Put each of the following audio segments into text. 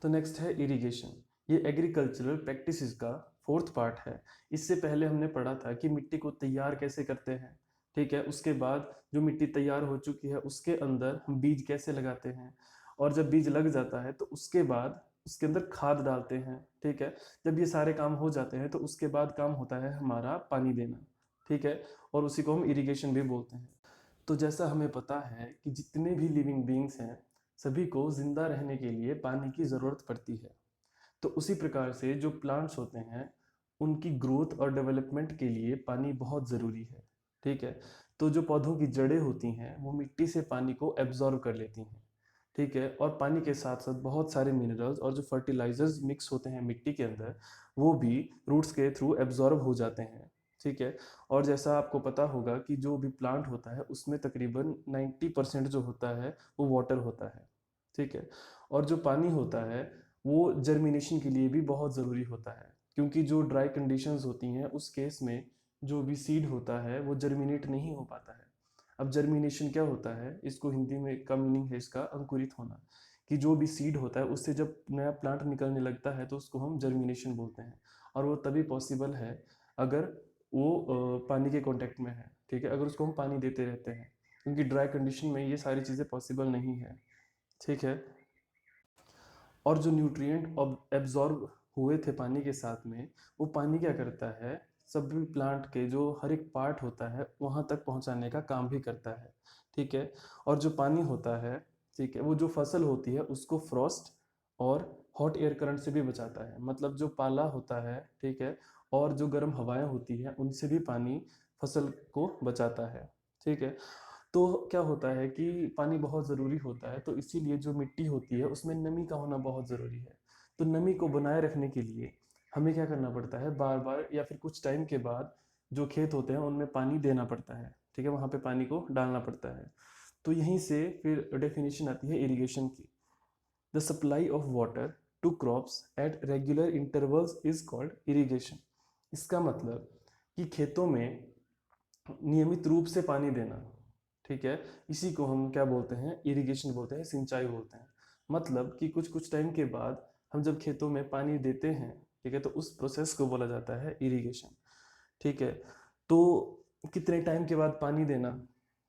तो नेक्स्ट है इरिगेशन। ये एग्रीकल्चरल प्रैक्टिसेस का फोर्थ पार्ट है। इससे पहले हमने पढ़ा था कि मिट्टी को तैयार कैसे करते हैं, ठीक है। उसके बाद जो मिट्टी तैयार हो चुकी है उसके अंदर हम बीज कैसे लगाते हैं, और जब बीज लग जाता है तो उसके बाद उसके अंदर खाद डालते हैं, ठीक है। जब ये सारे काम हो जाते हैं तो उसके बाद काम होता है हमारा पानी देना, ठीक है। और उसी को हम इरिगेशन भी बोलते हैं। तो जैसा हमें पता है कि जितने भी लिविंग बींग्स हैं सभी को जिंदा रहने के लिए पानी की ज़रूरत पड़ती है। तो उसी प्रकार से जो प्लांट्स होते हैं उनकी ग्रोथ और डेवलपमेंट के लिए पानी बहुत ज़रूरी है, ठीक है। तो जो पौधों की जड़ें होती हैं वो मिट्टी से पानी को एब्जॉर्ब कर लेती हैं, ठीक है। और पानी के साथ साथ बहुत सारे मिनरल्स और जो फर्टिलाइजर्स मिक्स होते हैं मिट्टी के अंदर वो भी रूट्स के थ्रू एब्जॉर्ब हो जाते हैं, ठीक है। और जैसा आपको पता होगा कि जो भी प्लांट होता है उसमें तकरीबन 90% जो होता है वो वाटर होता है, ठीक है। और जो पानी होता है वो जर्मिनेशन के लिए भी बहुत ज़रूरी होता है, क्योंकि जो ड्राई कंडीशंस होती हैं उस केस में जो भी सीड होता है वो जर्मिनेट नहीं हो पाता है। अब जर्मिनेशन क्या होता है, इसको हिंदी में का मीनिंग है इसका अंकुरित होना, कि जो भी सीड होता है उससे जब नया प्लांट निकलने लगता है तो उसको हम जर्मिनेशन बोलते हैं। और वो तभी पॉसिबल है अगर वो पानी के कांटेक्ट में है, ठीक है, अगर उसको हम पानी देते रहते हैं, क्योंकि ड्राई कंडीशन में ये सारी चीज़ें पॉसिबल नहीं है, ठीक है। और जो न्यूट्रिएंट एब्जॉर्ब हुए थे पानी के साथ में, वो पानी क्या करता है, सभी प्लांट के जो हर एक पार्ट होता है वहाँ तक पहुँचाने का काम भी करता है, ठीक है। और जो पानी होता है, ठीक है, वो जो फसल होती है उसको फ्रॉस्ट और हॉट एयर करंट से भी बचाता है। मतलब जो पाला होता है, ठीक है, और जो गर्म हवाएं होती हैं उनसे भी पानी फसल को बचाता है, ठीक है। तो क्या होता है कि पानी बहुत ज़रूरी होता है, तो इसीलिए जो मिट्टी होती है उसमें नमी का होना बहुत ज़रूरी है। तो नमी को बनाए रखने के लिए हमें क्या करना पड़ता है, बार बार या फिर कुछ टाइम के बाद जो खेत होते हैं उनमें पानी देना पड़ता है, ठीक है, वहाँ पे पानी को डालना पड़ता है। तो यहीं से फिर डेफिनेशन आती है इरिगेशन की। The supply of water to crops at regular intervals is called irrigation. इसका मतलब कि खेतों में नियमित रूप से पानी देना, ठीक है, इसी को हम क्या बोलते हैं, इरिगेशन बोलते हैं, सिंचाई बोलते हैं। मतलब कि कुछ कुछ टाइम के बाद हम जब खेतों में पानी देते हैं, ठीक है, तो उस प्रोसेस को बोला जाता है इरिगेशन, ठीक है। तो कितने टाइम के बाद पानी देना,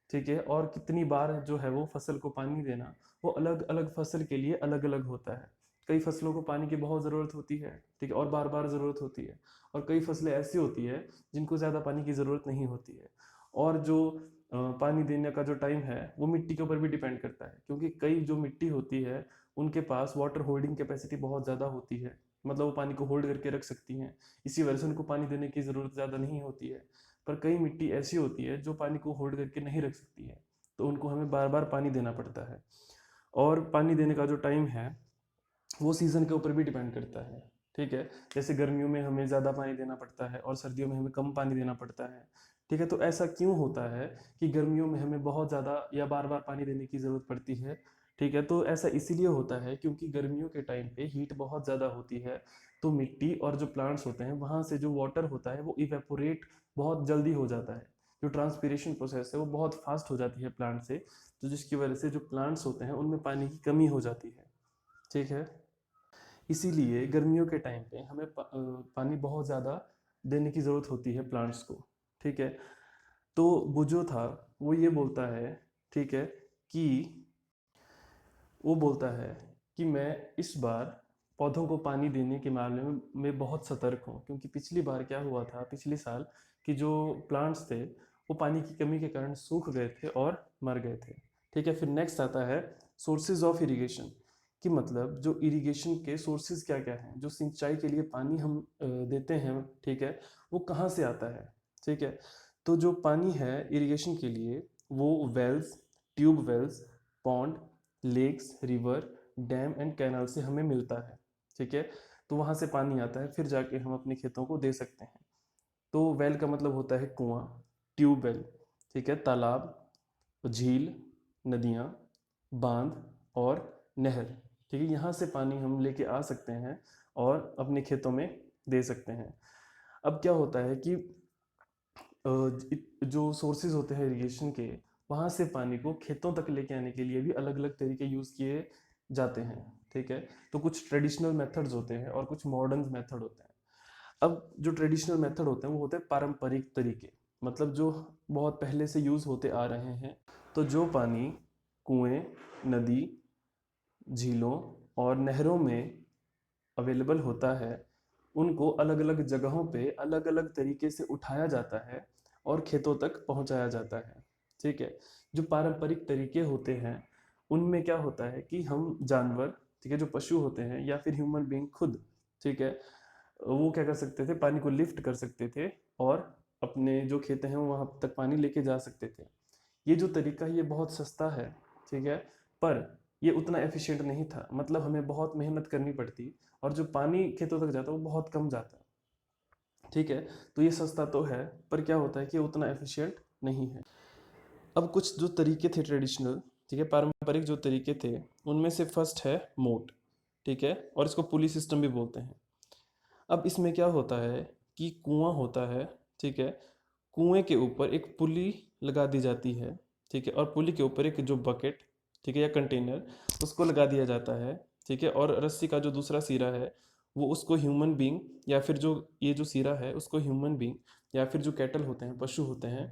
ठीक है, और कितनी बार जो है वो फसल को पानी देना, वो अलग अलग फसल के लिए अलग अलग होता है। कई फसलों को पानी की बहुत ज़रूरत होती है, ठीक है, और बार बार ज़रूरत होती है। और कई फसलें ऐसी होती है जिनको ज़्यादा पानी की ज़रूरत नहीं होती है। और जो पानी देने का जो टाइम है वो मिट्टी के ऊपर भी डिपेंड करता है, क्योंकि कई जो मिट्टी होती है उनके पास वाटर होल्डिंग कैपेसिटी बहुत ज़्यादा होती है, मतलब वो पानी को होल्ड करके रख सकती हैं। इसी वजह से उनको पानी देने की ज़रूरत ज़्यादा नहीं होती है। पर कई मिट्टी ऐसी होती है जो पानी को होल्ड करके नहीं रख सकती है, तो उनको हमें बार बार पानी देना पड़ता है। और पानी देने का जो टाइम है वो सीज़न के ऊपर भी डिपेंड करता है, ठीक है। जैसे गर्मियों में हमें ज़्यादा पानी देना पड़ता है और सर्दियों में हमें कम पानी देना पड़ता है, ठीक है। तो ऐसा क्यों होता है कि गर्मियों में हमें बहुत ज़्यादा या बार बार पानी देने की ज़रूरत पड़ती है, ठीक है। तो ऐसा इसीलिए होता है क्योंकि गर्मियों के टाइम पे हीट बहुत ज़्यादा होती है, तो मिट्टी और जो प्लांट्स होते हैं वहाँ से जो वाटर होता है वो इवेपोरेट बहुत जल्दी हो जाता है। जो ट्रांसपीरेशन प्रोसेस है वो बहुत फास्ट हो जाती है प्लांट से, तो जिसकी वजह से जो प्लांट्स होते हैं उनमें पानी की कमी हो जाती है, ठीक है। इसीलिए गर्मियों के टाइम पे हमें पानी बहुत ज़्यादा देने की ज़रूरत होती है प्लांट्स को, ठीक है। तो वो जो था वो ये बोलता है, ठीक है, कि वो बोलता है कि मैं इस बार पौधों को पानी देने के मामले में मैं बहुत सतर्क हूँ, क्योंकि पिछली बार क्या हुआ था, पिछले साल कि जो प्लांट्स थे वो पानी की कमी के कारण सूख गए थे और मर गए थे, ठीक है। फिर नेक्स्ट आता है सोर्सेज ऑफ इरिगेशन, कि मतलब जो इरिगेशन के सोर्सेज क्या क्या हैं, जो सिंचाई के लिए पानी हम देते हैं, ठीक है, वो कहाँ से आता है, ठीक है। तो जो पानी है इरिगेशन के लिए वो wells, tube wells, pond, lakes, river, dam and canal से हमें मिलता है, ठीक है। तो वहाँ से पानी आता है, फिर जाके हम अपने खेतों को दे सकते हैं। तो वेल का मतलब होता है कुआं, ट्यूबवेल, ठीक है, तालाब, झील, नदियाँ, बांध और नहर, ठीक है, यहाँ से पानी हम लेके आ सकते हैं और अपने खेतों में दे सकते हैं। अब क्या होता है कि जो सोर्सेज होते हैं इरिगेशन के, वहाँ से पानी को खेतों तक लेके आने के लिए भी अलग अलग तरीके यूज़ किए जाते हैं, ठीक है। तो कुछ ट्रेडिशनल मेथड्स होते हैं और कुछ मॉडर्न मेथड होते हैं। अब जो ट्रेडिशनल मेथड होते हैं वो होते हैं पारंपरिक तरीके, मतलब जो बहुत पहले से यूज़ होते आ रहे हैं। तो जो पानी कुएं, नदी, झीलों और नहरों में अवेलेबल होता है, उनको अलग अलग जगहों पे अलग अलग तरीके से उठाया जाता है और खेतों तक पहुंचाया जाता है। ठीक है। जो पारंपरिक तरीके होते हैं उनमें क्या होता है कि हम जानवर, ठीक है, जो पशु होते हैं या फिर ह्यूमन बीइंग खुद, ठीक है, वो क्या कर सकते थे, पानी को लिफ्ट कर सकते थे और अपने जो खेत हैं वहां तक पानी लेके जा सकते थे। ये जो तरीका है ये बहुत सस्ता है, ठीक है, पर ये उतना एफिशिएंट नहीं था, मतलब हमें बहुत मेहनत करनी पड़ती और जो पानी खेतों तक जाता है वो बहुत कम जाता है। ठीक है। तो ये सस्ता तो है, पर क्या होता है कि उतना एफिशिएंट नहीं है। अब कुछ जो तरीके थे ट्रेडिशनल, ठीक है, पारंपरिक जो तरीके थे, उनमें से फर्स्ट है मोट, ठीक है, और इसको पुली सिस्टम भी बोलते हैं। अब इसमें क्या होता है कि कुआं होता है, ठीक है, कुएं के ऊपर एक पुली लगा दी जाती है, ठीक है, और पुली के ऊपर एक जो बकेट, ठीक है, या कंटेनर, उसको लगा दिया जाता है, ठीक है, और रस्सी का जो दूसरा सिरा है वो उसको ह्यूमन बींग या फिर जो ये जो सिरा है उसको ह्यूमन बींग या फिर जो कैटल होते हैं, पशु होते हैं,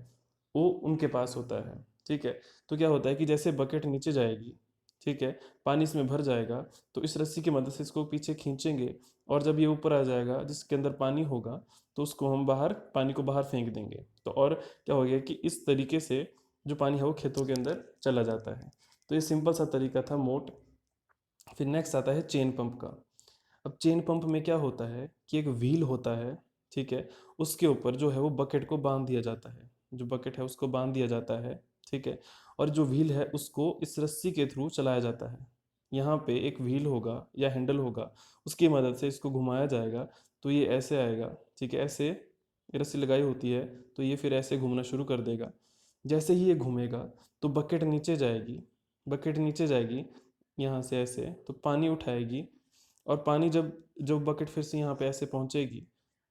वो उनके पास होता है। ठीक है। तो क्या होता है कि जैसे बकेट नीचे जाएगी, ठीक है, पानी इसमें भर जाएगा, तो इस रस्सी की मदद से इसको पीछे खींचेंगे और जब ये ऊपर आ जाएगा जिसके अंदर पानी होगा तो उसको हम बाहर, पानी को बाहर फेंक देंगे। तो और क्या हो गया कि इस तरीके से जो पानी है वो खेतों के अंदर चला जाता है। तो ये सिंपल सा तरीका था मोट। फिर नेक्स्ट आता है चेन पंप का। अब चेन पंप में क्या होता है कि एक व्हील होता है, ठीक है, उसके ऊपर जो है वो बकेट को बांध दिया जाता है, जो बकेट है उसको बांध दिया जाता है, ठीक है, और जो व्हील है उसको इस रस्सी के थ्रू चलाया जाता है। यहाँ पे एक व्हील होगा या हैंडल होगा, उसकी मदद से इसको घुमाया जाएगा, तो ये ऐसे आएगा, ठीक है, ऐसे रस्सी लगाई होती है, तो ये फिर ऐसे घूमना शुरू कर देगा। जैसे ही ये घूमेगा तो बकेट नीचे जाएगी, बकेट नीचे जाएगी यहाँ से ऐसे, तो पानी उठाएगी, और पानी जब बकेट फिर से यहाँ पे ऐसे पहुँचेगी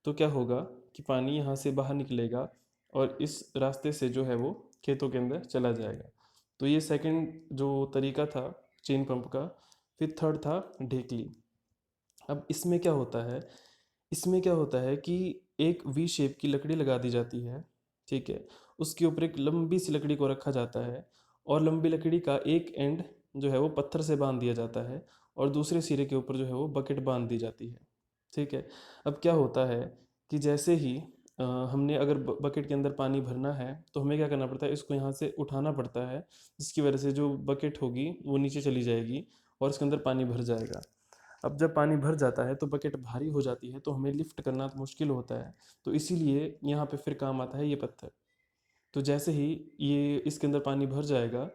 तो क्या होगा कि पानी यहाँ से बाहर निकलेगा और इस रास्ते से जो है वो खेतों के अंदर चला जाएगा। तो ये सेकंड जो तरीका था चेन पंप का। फिर थर्ड था ढेकली। अब इसमें क्या होता है कि एक वी शेप की लकड़ी लगा दी जाती है, ठीक है, उसके ऊपर एक लंबी सी लकड़ी को रखा जाता है और लंबी लकड़ी का एक एंड जो है वो पत्थर से बांध दिया जाता है और दूसरे सिरे के ऊपर जो है वो बकेट बांध दी जाती है। ठीक है। अब क्या होता है कि जैसे ही हमने अगर बकेट के अंदर पानी भरना है तो हमें क्या करना पड़ता है, इसको यहाँ से उठाना पड़ता है, जिसकी वजह से जो बकेट होगी वो नीचे चली जाएगी और इसके अंदर पानी भर जाएगा। अब जब पानी भर जाता है तो बकेट भारी हो जाती है, तो हमें लिफ्ट करना तो मुश्किल होता है, तो इसीलिए यहाँ पे फिर काम आता है ये पत्थर। तो जैसे ही ये इसके अंदर पानी भर जाएगा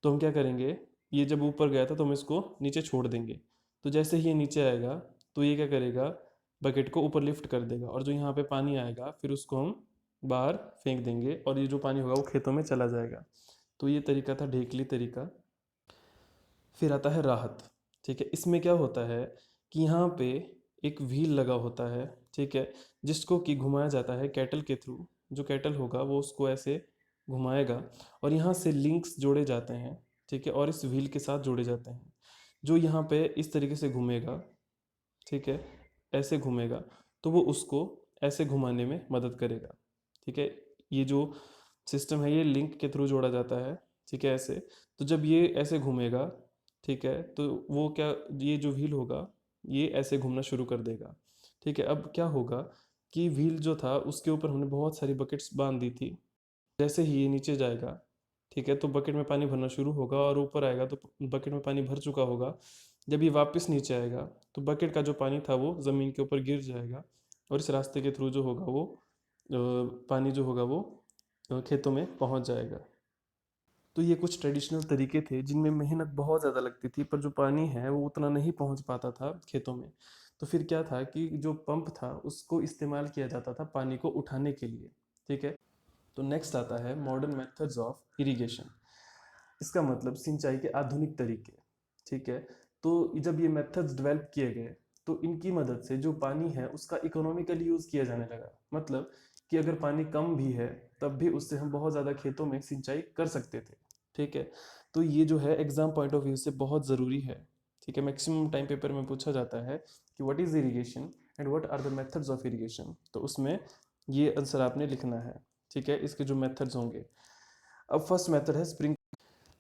तो हम क्या करेंगे, ये जब ऊपर गया था तो हम इसको नीचे छोड़ देंगे। तो जैसे ही ये नीचे आएगा तो ये क्या करेगा, बकेट को ऊपर लिफ्ट कर देगा और जो यहाँ पे पानी आएगा फिर उसको हम बाहर फेंक देंगे और ये जो पानी होगा वो खेतों में चला जाएगा। तो ये तरीका था ढेकली तरीका। फिर आता है राहत। ठीक है, इसमें क्या होता है कि यहाँ पे एक व्हील लगा होता है, ठीक है, जिसको कि घुमाया जाता है कैटल के थ्रू। जो कैटल होगा वो उसको ऐसे घुमाएगा और यहाँ से लिंक्स जोड़े जाते हैं, ठीक है, और इस व्हील के साथ जोड़े जाते हैं। जो यहाँ पे इस तरीके से घूमेगा, ठीक है, ऐसे घूमेगा, तो वो उसको ऐसे घुमाने में मदद करेगा। ठीक है, ये जो सिस्टम है ये लिंक के थ्रू जोड़ा जाता है, ठीक है, ऐसे। तो जब ये ऐसे घूमेगा, ठीक है, तो वो क्या, ये जो व्हील होगा ये ऐसे घूमना शुरू कर देगा। ठीक है। अब क्या होगा कि व्हील जो था उसके ऊपर हमने बहुत सारी बकेट्स बांध दी थी। जैसे ही ये नीचे जाएगा, ठीक है, तो बकेट में पानी भरना शुरू होगा और ऊपर आएगा तो बकेट में पानी भर चुका होगा। जब ये वापस नीचे आएगा तो बकेट का जो पानी था वो ज़मीन के ऊपर गिर जाएगा और इस रास्ते के थ्रू जो होगा वो पानी जो होगा वो खेतों में पहुंच जाएगा। तो ये कुछ ट्रेडिशनल तरीके थे जिनमें मेहनत बहुत ज़्यादा लगती थी, पर जो पानी है वो उतना नहीं पहुंच पाता था खेतों में। तो फिर क्या था कि जो पंप था उसको इस्तेमाल किया जाता था पानी को उठाने के लिए। ठीक है। तो नेक्स्ट आता है मॉडर्न मेथड्स ऑफ इरिगेशन। इसका मतलब सिंचाई के आधुनिक तरीके। ठीक है। तो जब ये मेथड्स डेवलप किए गए तो इनकी मदद से जो पानी है उसका इकोनॉमिकली यूज़ किया जाने लगा। मतलब कि अगर पानी कम भी है तब भी उससे हम बहुत ज़्यादा खेतों में सिंचाई कर सकते थे। ठीक है। तो ये जो है एग्ज़ाम पॉइंट ऑफ व्यू से बहुत ज़रूरी है। ठीक है, मैक्सिमम टाइम पेपर में पूछा जाता है कि what is irrigation and what are the methods of irrigation, तो उसमें ये आंसर आपने लिखना है। ठीक है, इसके जो मेथड्स होंगे। अब फर्स्ट मेथड है स्प्रिंग।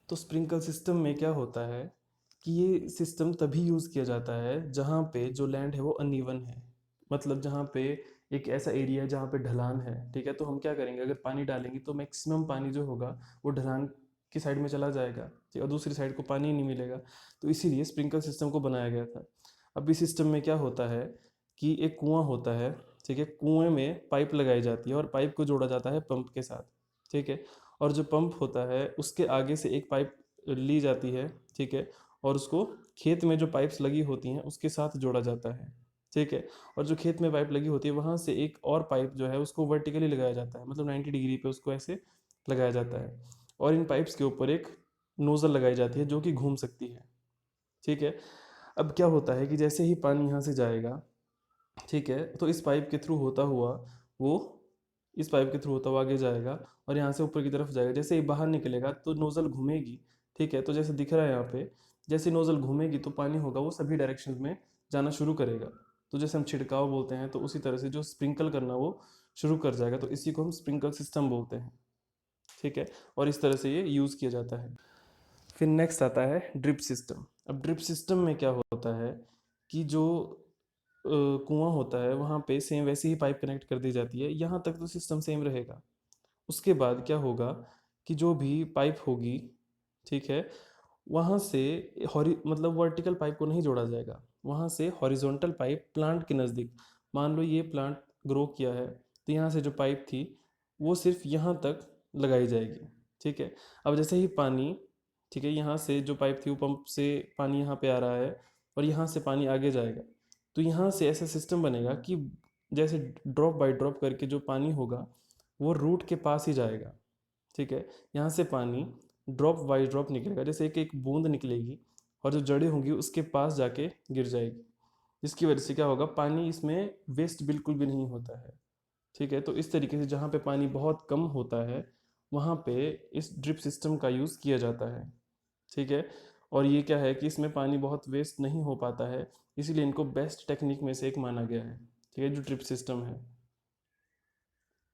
तो स्प्रिंकल सिस्टम में क्या होता है कि ये सिस्टम तभी यूज़ किया जाता है जहाँ पे जो लैंड है वो अनइवन है, मतलब जहाँ पे एक ऐसा एरिया है जहाँ पे ढलान है। ठीक है, तो हम क्या करेंगे, अगर पानी डालेंगे तो मैक्सिमम पानी जो होगा वो ढलान की साइड में चला जाएगा, ठीक, और दूसरी साइड को पानी ही नहीं मिलेगा। तो इसीलिए स्प्रिंकल सिस्टम को बनाया गया था। अब इस सिस्टम में क्या होता है कि एक कुआं होता है, ठीक है, कुएं में पाइप लगाई जाती है और पाइप को जोड़ा जाता है पंप के साथ। ठीक है, और जो पंप होता है उसके आगे से एक पाइप ली जाती है, ठीक है, और उसको खेत में जो पाइप्स लगी होती हैं उसके साथ जोड़ा जाता है। ठीक है, और जो खेत में पाइप लगी होती है वहाँ से एक और पाइप जो है उसको वर्टिकली लगाया जाता है, मतलब 90 डिग्री पे उसको ऐसे लगाया जाता है, और इन पाइप्स के ऊपर एक नोज़ल लगाई जाती है जो कि घूम सकती है। ठीक है, अब क्या होता है कि जैसे ही पानी यहाँ से जाएगा, ठीक है, तो इस पाइप के थ्रू होता हुआ वो इस पाइप के थ्रू होता हुआ आगे जाएगा और यहाँ से ऊपर की तरफ जाएगा। जैसे ही बाहर निकलेगा तो नोज़ल घूमेगी। ठीक है, तो जैसे दिख रहा है यहाँ पे, जैसे नोज़ल घूमेगी तो पानी होगा वो सभी डायरेक्शन में जाना शुरू करेगा। तो जैसे हम छिड़काव बोलते हैं, तो उसी तरह से जो स्प्रिंकल करना वो शुरू कर जाएगा, तो इसी को हम स्प्रिंकल सिस्टम बोलते हैं। ठीक है, और इस तरह से ये यूज़ किया जाता है। फिर नेक्स्ट आता है ड्रिप सिस्टम। अब ड्रिप सिस्टम में क्या होता है कि जो कुआं होता है वहाँ पे सेम वैसे ही पाइप कनेक्ट कर दी जाती है, यहाँ तक तो सिस्टम सेम रहेगा। उसके बाद क्या होगा कि जो भी पाइप होगी, ठीक है, वहाँ से हॉरि मतलब वर्टिकल पाइप को नहीं जोड़ा जाएगा, वहाँ से हॉरिजॉन्टल पाइप प्लांट के नज़दीक, मान लो ये प्लांट ग्रो किया है तो यहाँ से जो पाइप थी वो सिर्फ यहाँ तक लगाई जाएगी। ठीक है, अब जैसे ही पानी, ठीक है, यहाँ से जो पाइप थी वो पंप से पानी यहाँ पे आ रहा है और यहाँ से पानी आगे जाएगा, तो यहाँ से ऐसा सिस्टम बनेगा कि जैसे ड्रॉप बाय ड्रॉप करके जो पानी होगा वो रूट के पास ही जाएगा। ठीक है, यहाँ से पानी ड्रॉप बाय ड्रॉप निकलेगा, जैसे एक एक बूंद निकलेगी और जो जड़ें होंगी उसके पास जाके गिर जाएगी, जिसकी वजह से क्या होगा, पानी इसमें वेस्ट बिल्कुल भी नहीं होता है। ठीक है, तो इस तरीके से जहाँ पे पानी बहुत कम होता है वहाँ पे इस ड्रिप सिस्टम का यूज़ किया जाता है। ठीक है, और ये क्या है कि इसमें पानी बहुत वेस्ट नहीं हो पाता है, इसीलिए इनको बेस्ट टेक्निक में से एक माना गया है। ठीक है, जो ड्रिप सिस्टम है।